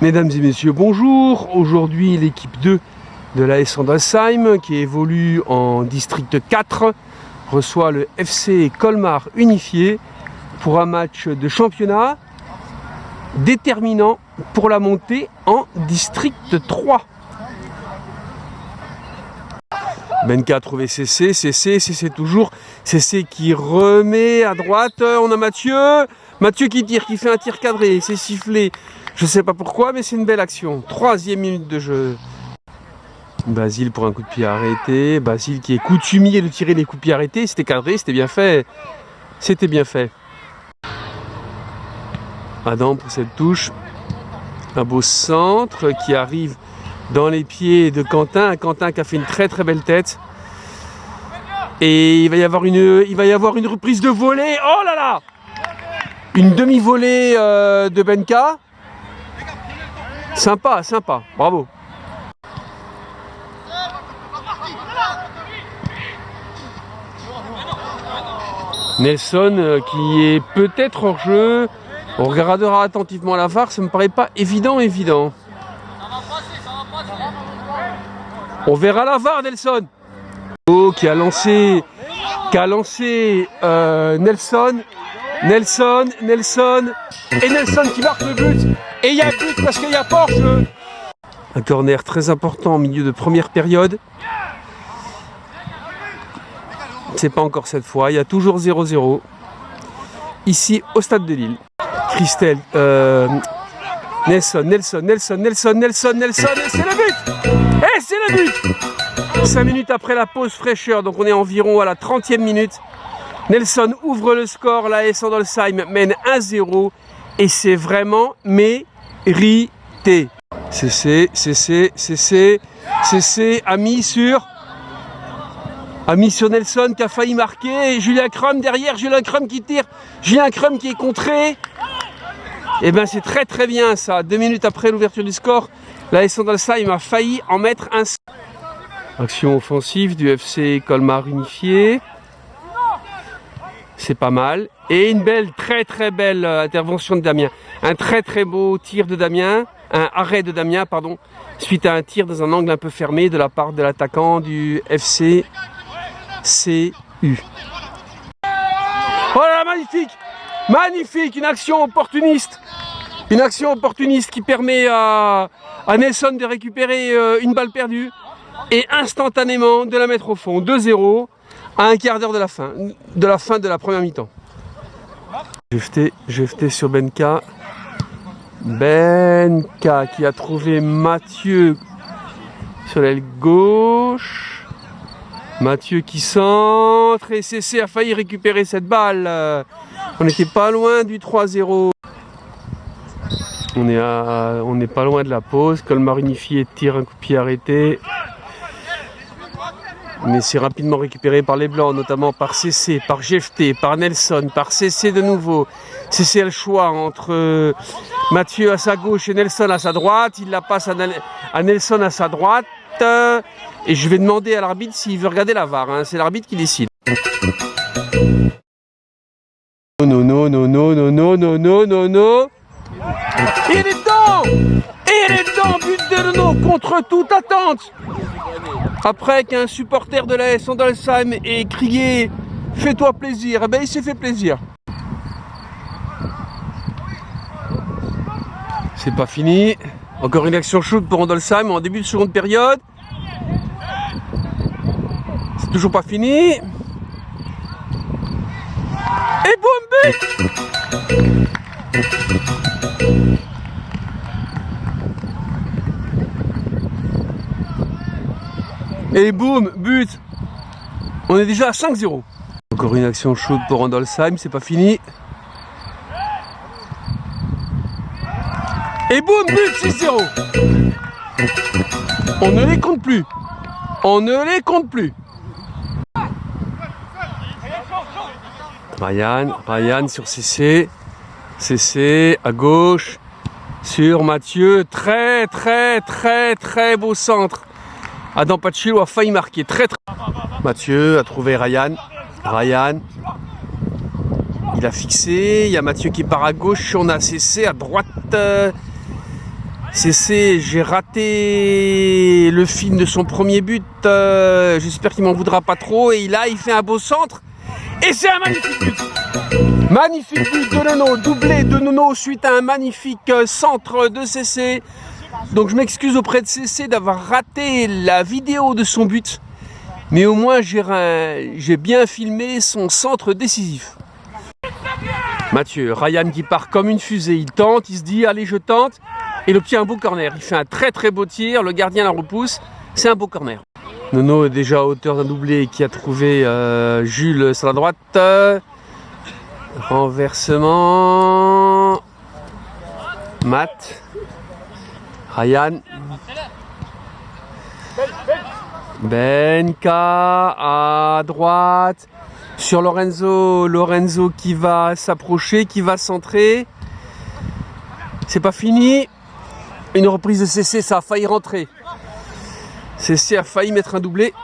Mesdames et messieurs, bonjour. Aujourd'hui, l'équipe 2 de l'AS Sandelsheim, qui évolue en district 4, reçoit le FC Colmar Unifié pour un match de championnat déterminant pour la montée en district 3. Benka a trouvé CC toujours, CC qui remet à droite, on a Mathieu qui tire, qui fait un tir cadré, c'est sifflé, je sais pas pourquoi, mais c'est une belle action. 3e minute de jeu. Basile pour un coup de pied arrêté, Basile qui est coutumier de tirer les coups de pied arrêtés, c'était cadré, c'était bien fait, Adam pour cette touche, un beau centre qui arrive dans les pieds de Quentin qui a fait une très très belle tête. Et il va y avoir une reprise de volée. Oh là là! Une demi-volée de Benka. Sympa, bravo. Nelson qui est peut-être hors jeu. On regardera attentivement la VAR, ça me paraît pas évident. On verra la VAR, Nelson. Oh, qui a lancé Nelson. Et Nelson qui marque le but. Et il y a but parce qu'il y a pas hors-jeu. Un corner très important au milieu de première période. C'est pas encore cette fois, il y a toujours 0-0. Ici au stade de Lille. Christelle, Nelson, et c'est le but. 5 minutes après la pause fraîcheur, donc on est environ à la 30e minute. Nelson ouvre le score, l'AS Sandelsheim mène 1-0 et c'est vraiment mérité. CC a mis sur Nelson qui a failli marquer, et Julien Crum derrière, Julien Crum qui tire, Julien Crum qui est contré. Et bien c'est très très bien ça, 2 minutes après l'ouverture du score, l'AS Sandelsheim a failli en mettre un. Action offensive du FC Colmar Unifié. C'est pas mal. Et une belle, très très belle intervention de Damien. Un très très beau tir de Damien, un arrêt de Damien, pardon, suite à un tir dans un angle un peu fermé de la part de l'attaquant du FC CU. Oh là là, magnifique, une action opportuniste qui permet à Nelson de récupérer une balle perdue et instantanément de la mettre au fond. 2-0 à un quart d'heure de la fin de la première mi-temps. Jeté sur Benka qui a trouvé Mathieu sur l'aile gauche. Mathieu qui centre et CC a failli récupérer cette balle. On n'était pas loin du 3-0. On n'est pas loin de la pause. Colmar Unifié tire un coup de pied arrêté. Mais c'est rapidement récupéré par les Blancs, notamment par CC, par Jefté, par Nelson, par CC de nouveau. CC a le choix entre Mathieu à sa gauche et Nelson à sa droite. Il la passe à Nelson à sa droite. Et je vais demander à l'arbitre s'il veut regarder la VAR. Hein. C'est l'arbitre qui décide. Non. Il est dedans, but de Renault contre toute attente. Après qu'un supporter de l'AS Sandelsheim ait crié « Fais-toi plaisir », eh ben il s'est fait plaisir. C'est pas fini. Encore une action shoot pour Sandelsheim en début de seconde période. C'est toujours pas fini. Et boum, but! Et boum, but. On est déjà à 5-0. Encore une action chaude pour Sandelsheim, c'est pas fini. Et boum, but, 6-0. On ne les compte plus. Ryan sur CC. CC à gauche. Sur Mathieu. Très beau centre. Adam Pachello a failli marquer. Mathieu a trouvé Ryan. Il a fixé, il y a Mathieu qui part à gauche, on a CC à droite. CC, j'ai raté le film de son premier but. J'espère qu'il m'en voudra pas trop. Et là, il fait un beau centre. Et c'est un magnifique but. Magnifique but de Nono, doublé de Nono suite à un magnifique centre de CC. Donc je m'excuse auprès de CC d'avoir raté la vidéo de son but. Mais au moins j'ai bien filmé son centre décisif. Mathieu, Ryan qui part comme une fusée, il tente, il se dit allez je tente. Et il obtient un beau corner, il fait un très beau tir, le gardien la repousse, c'est un beau corner. Nono est déjà à hauteur d'un doublé qui a trouvé Jules sur la droite. Renversement. Matt. Ryan. Benka à droite. Sur Lorenzo. Lorenzo qui va s'approcher, qui va centrer. C'est pas fini. Une reprise de CC, ça a failli rentrer. CC a failli mettre un doublé.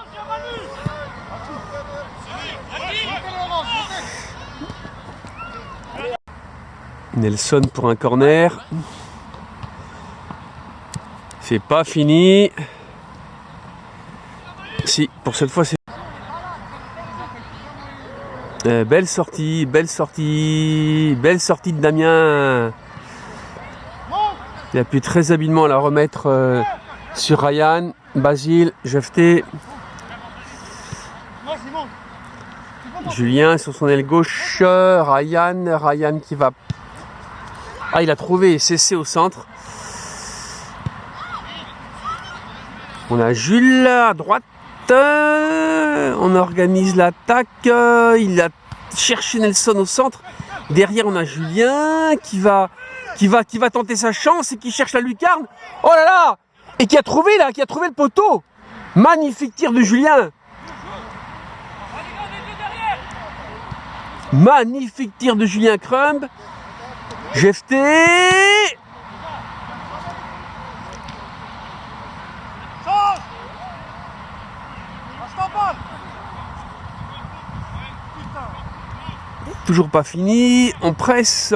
Nelson pour un corner. C'est pas fini. Si, pour cette fois c'est... belle sortie de Damien. Il a pu très habilement la remettre sur Ryan. Basile, Jefté. Julien sur son aile gauche. Ryan qui va... Ah, il a trouvé CC au centre. On a Jules à droite. On organise l'attaque. Il a cherché Nelson au centre. Derrière, on a Julien qui va tenter sa chance et qui cherche la lucarne. Oh là là! Et qui a trouvé le poteau. Magnifique tir de Julien. Magnifique tir de Julien Crumb. Jefté. Toujours pas fini. On presse.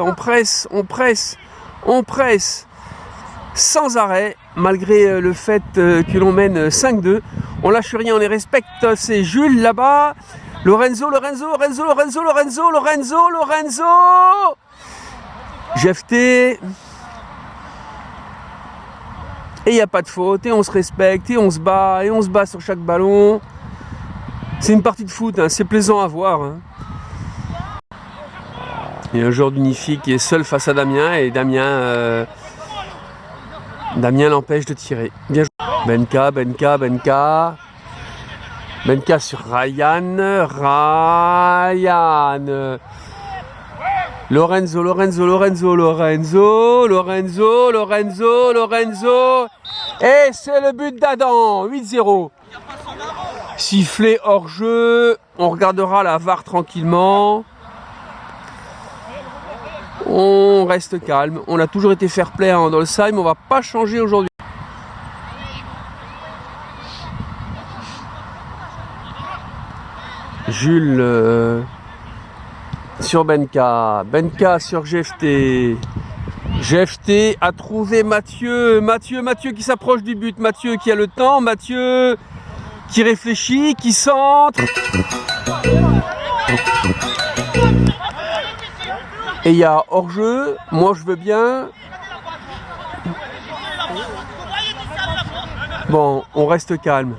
Sans arrêt, malgré le fait que l'on mène 5-2. On lâche rien, on les respecte. C'est Jules là-bas. Lorenzo. Jefté. Et il n'y a pas de faute. Et on se respecte. Et on se bat sur chaque ballon. C'est une partie de foot. Hein, c'est plaisant à voir. Hein. Il y a un joueur d'Unifi qui est seul face à Damien. Et Damien l'empêche de tirer. Bien joué. Benka sur Ryan. Lorenzo. Et c'est le but d'Adam. 8-0. Sifflet hors jeu. On regardera la VAR tranquillement. On reste calme. On a toujours été fair play dans le SAIM. On va pas changer aujourd'hui. Jules sur Benka sur Jefté. Jefté a trouvé Mathieu qui s'approche du but. Mathieu qui a le temps. Mathieu qui réfléchit, qui centre. Et il y a hors-jeu. Moi je veux bien. Bon, on reste calme.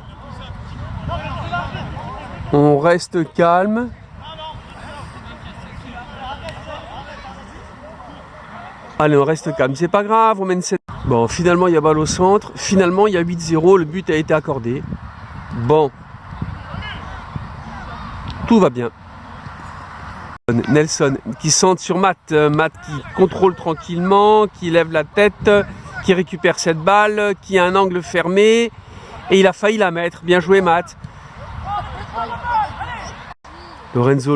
Allez, on reste calme. C'est pas grave, on mène 7. Bon, finalement, il y a balle au centre. Finalement, il y a 8-0. Le but a été accordé. Bon. Tout va bien. Nelson qui centre sur Matt. Matt qui contrôle tranquillement, qui lève la tête, qui récupère cette balle, qui a un angle fermé. Et il a failli la mettre. Bien joué, Matt. Lorenzo.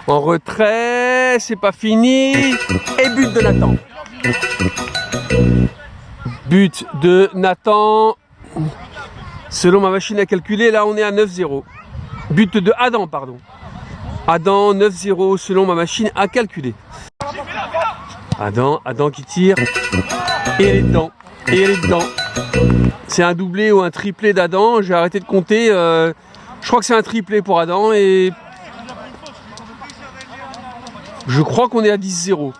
En retrait, c'est pas fini. Et but de Nathan. But de Nathan. Selon ma machine à calculer, là on est à 9-0. But de Adam, pardon. Adam 9-0 selon ma machine à calculer. Adam qui tire. Et elle est dedans. Et elle est dedans. C'est un doublé ou un triplé d'Adam. J'ai arrêté de compter. Je crois que c'est un triplé pour Adam. Et je crois qu'on est à 10-0.